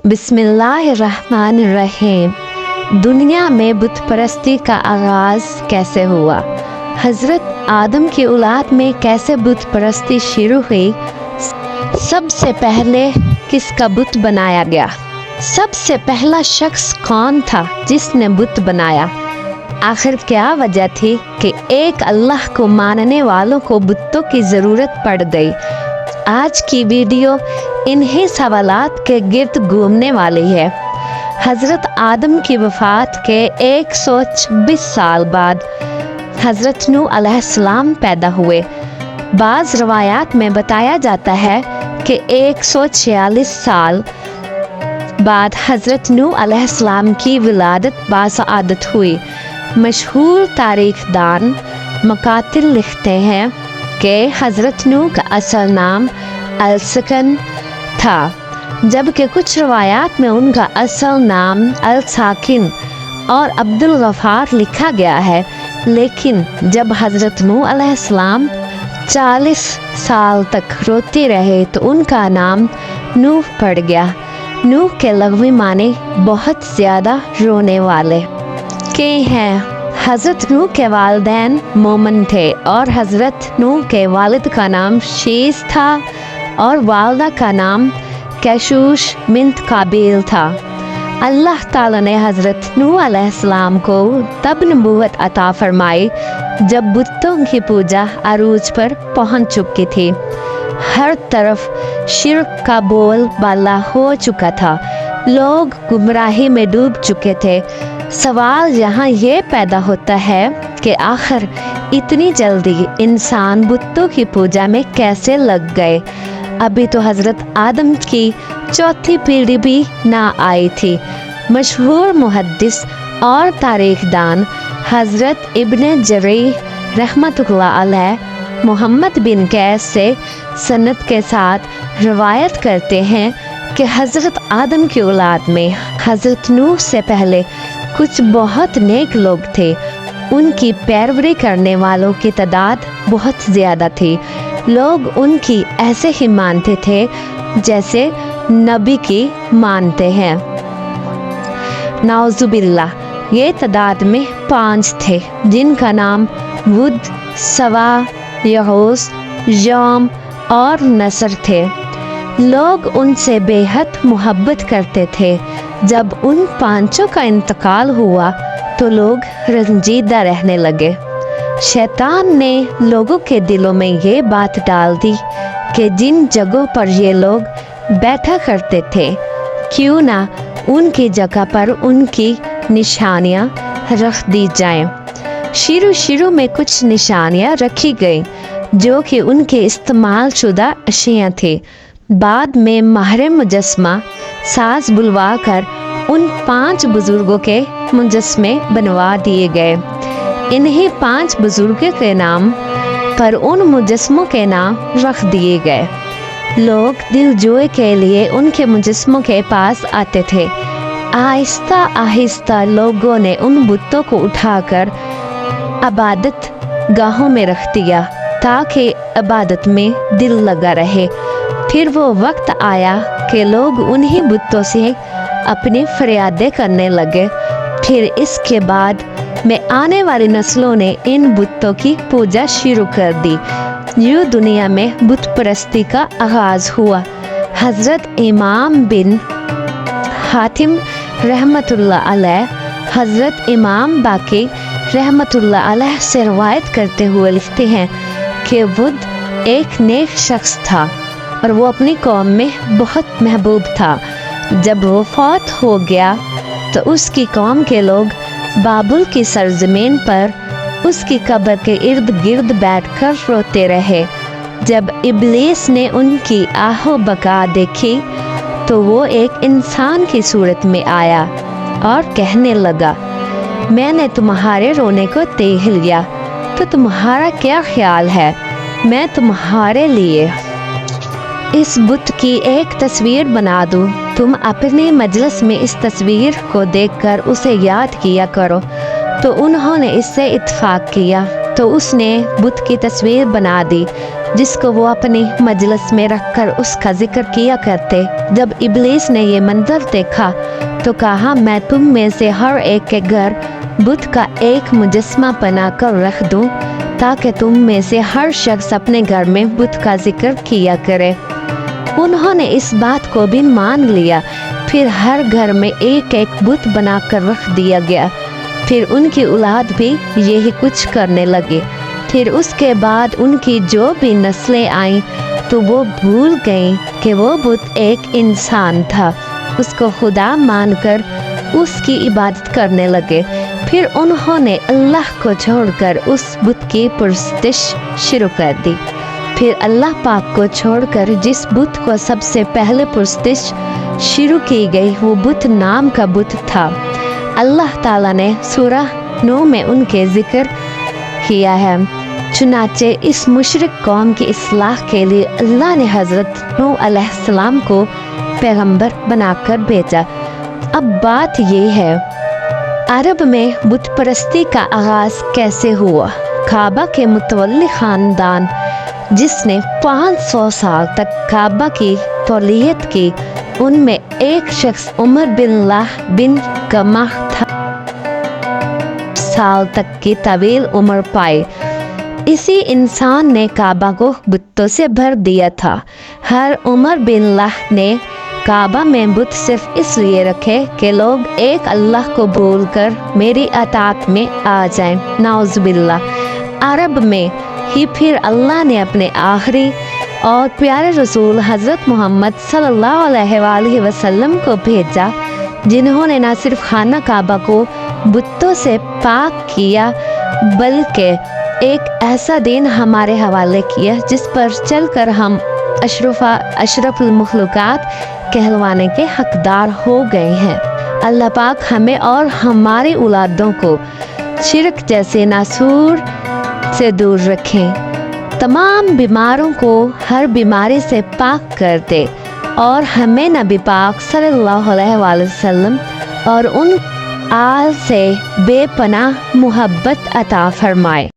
बिस्मिल्लाहिर्रहमानिर्रहीम। दुनिया में बुत परस्ती का आगाज़ कैसे हुआ? हज़रत आदम की औलाद में कैसे बुत परस्ती शुरू हुई? सबसे पहले किसका बुत बनाया गया? सबसे पहला शख्स कौन था जिसने बुत बनाया? आखिर क्या वजह थी कि एक अल्लाह को मानने वालों को बुतों की ज़रूरत पड़ गई? आज की वीडियो इन्हीं सवालात के गिर्द घूमने वाली है। हज़रत आदम की वफ़ात के 126 साल बाद हज़रत नूह अलैहिस्सलाम पैदा हुए। बाज़ रवायात में बताया जाता है कि 146 साल बाद हज़रत नूह अलैहिस्सलाम की विलादत बासआदत हुई। मशहूर तारीख दान मुकातिल लिखते हैं कि हज़रत नूह का असल नाम अल-सकन था, जबकि कुछ रवायात में उनका असल नाम अल-साकिन और अब्दुल गफ़ार लिखा गया है। लेकिन जब हज़रत नूह अलैहिस्सलाम 40 साल तक रोते रहे तो उनका नाम नूह पड़ गया। नूह के लग़वी माने बहुत ज़्यादा रोने वाले के हैं। हज़रत नूह के वालिदैन मोमन थे और हज़रत नूह के वालिद का नाम शीस था और वालदा का नाम कैशूश बिन्त काबिल था। अल्लाह ताला ने हज़रत नूह अलैहिस्सलाम को तब नबूवत अता फरमाई जब बुतों की पूजा अरूज पर पहुंच चुकी थी। हर तरफ शिर्क का बोल बाला हो चुका था। लोग गुमराही में डूब चुके थे। सवाल यहाँ ये पैदा होता है कि आखिर इतनी जल्दी इंसान बुतों की पूजा में कैसे लग गए? अभी तो हज़रत आदम की चौथी पीढ़ी भी ना आई थी। मशहूर मुहद्दिस और तारीखदान हज़रत इब्न जरीर रहमतुल्लाह अलैह मोहम्मद बिन कैस से सनद के साथ रवायत करते हैं कि हज़रत आदम की औलाद में हज़रत नूह से पहले कुछ बहुत नेक लोग थे। उनकी पैरवी करने वालों की तादाद बहुत ज़्यादा थी। लोग उनकी ऐसे ही मानते थे जैसे नबी की मानते हैं। नाउज़ुबिल्लाह, ये तादाद में 5 थे जिनका नाम वुद, सवा, यहूस, यौम और नसर थे। लोग उनसे बेहद मोहब्बत करते थे। जब उन 5 का इंतकाल हुआ तो लोग रंजीदा रहने लगे। शैतान ने लोगों के दिलों में ये बात डाल दी कि जिन जगहों पर ये लोग बैठा करते थे क्यों ना उनकी जगह पर उनकी निशानियां रख दी जाएं। शुरू में कुछ निशानियां रखी गई जो कि उनके इस्तेमाल शुदा अशियाँ थी। बाद में माहिर मुजस्मा साज बुलवा कर उन 5 बुजुर्गों के मुजस्मे बनवा दिए गए। इन्हीं 5 बुजुर्गों के नाम पर उन मुजस्मों के नाम रख दिए गए। लोग दिलजोई के लिए उनके मुजस्मों के पास आते थे। आहिस्ता आहिस्ता लोगों ने उन बुतों को उठाकर इबादत गाहों में रख दिया ताकि इबादत में दिल लगा रहे। फिर वो वक्त आया कि लोग उन्हीं बुतों से अपनी फरियादें करने लगे। फिर इसके बाद में आने वाली नस्लों ने इन बुतों की पूजा शुरू कर दी। यूँ दुनिया में बुत परस्ती का आगाज़ हुआ। हज़रत इमाम बिन हातिम रहमतुल्लाह अलैह हज़रत इमाम बाकी रहमतुल्लाह अलैह से रवायत करते हुए लिखते हैं कि वुद एक नेक शख्स था और वो अपनी कौम में बहुत महबूब था। जब वो फौत हो गया तो उसकी कौम के लोग बाबुल की सरजमीन पर उसकी कब्र के इर्द गिर्द बैठकर रोते रहे। जब इब्लीस ने उनकी आहो बका देखी तो वो एक इंसान की सूरत में आया और कहने लगा, मैंने तुम्हारे रोने को देख लिया, तो तुम्हारा क्या ख्याल है? मैं तुम्हारे लिए इस बुत की एक तस्वीर बना दूं। तुम अपनी मजलिस में इस तस्वीर को देखकर उसे याद किया करो। तो उन्होंने इससे इत्फाक किया तो उसने बुत की तस्वीर बना दी। جس کو وہ اپنی مجلس میں رکھ کر اس کا ذکر کیا کرتے۔ جب ابلیس نے یہ منظر دیکھا تو کہا میں تم میں سے ہر ایک کے گھر بت کا ایک مجسمہ بنا کر رکھ دوں تاکہ تم میں سے ہر شخص اپنے گھر میں بت کا ذکر کیا کرے۔ انہوں نے اس بات کو بھی مان لیا۔ پھر ہر گھر میں ایک ایک بت بنا کر رکھ دیا گیا۔ پھر ان کی اولاد بھی یہی کچھ کرنے لگے۔ پھر اس کے بعد ان کی جو بھی نسلیں آئیں تو وہ بھول گئیں کہ وہ بت ایک انسان تھا، اس کو خدا مان کر اس کی عبادت کرنے لگے۔ پھر انہوں نے اللہ کو چھوڑ کر اس بت کی پرستش شروع کر دی۔ پھر اللہ پاک کو چھوڑ کر جس بت کو سب سے پہلے پرستش شروع کی گئی وہ بت نام کا بت تھا۔ اللہ تعالیٰ نے سورہ نو میں ان کے ذکر کیا ہے۔ چنانچہ اس مشرک قوم کی اصلاح کے لیے اللہ نے حضرت نوح علیہ السلام کو پیغمبر بنا کر بھیجا۔ اب بات یہ ہے عرب میں بت پرستی کا آغاز کیسے ہوا؟ کعبہ کے متولی خاندان جس نے 500 سال تک کعبہ کی تولیت کی، ان میں ایک شخص عمر بن اللہ بن کمح تھا، سال تک کی طویل عمر پائی۔ اسی انسان نے کعبہ کو بتوں سے بھر دیا تھا۔ ہر عمر بن اللہ نے کعبہ میں بت صرف اس لیے رکھے کہ لوگ ایک اللہ کو بھول کر میری اطاعت میں آ جائیں۔ نعوذ باللہ۔ عرب میں ہی پھر اللہ نے اپنے آخری اور پیارے رسول حضرت محمد صلی اللہ علیہ وآلہ وسلم کو بھیجا، جنہوں نے نہ صرف خانہ کعبہ کو بتوں سے پاک کیا بلکہ ایک ایسا دین ہمارے حوالے کیا جس پر چل کر ہم اشرف المخلوقات کہلوانے کے حقدار ہو گئے ہیں۔ اللہ پاک ہمیں اور ہماری اولادوں کو شرک جیسے ناسور سے دور رکھیں، تمام بیماروں کو ہر بیماری سے پاک کر دے اور ہمیں نبی پاک صلی اللہ علیہ وآلہ وسلم اور ان آل سے بے پناہ محبت عطا فرمائے۔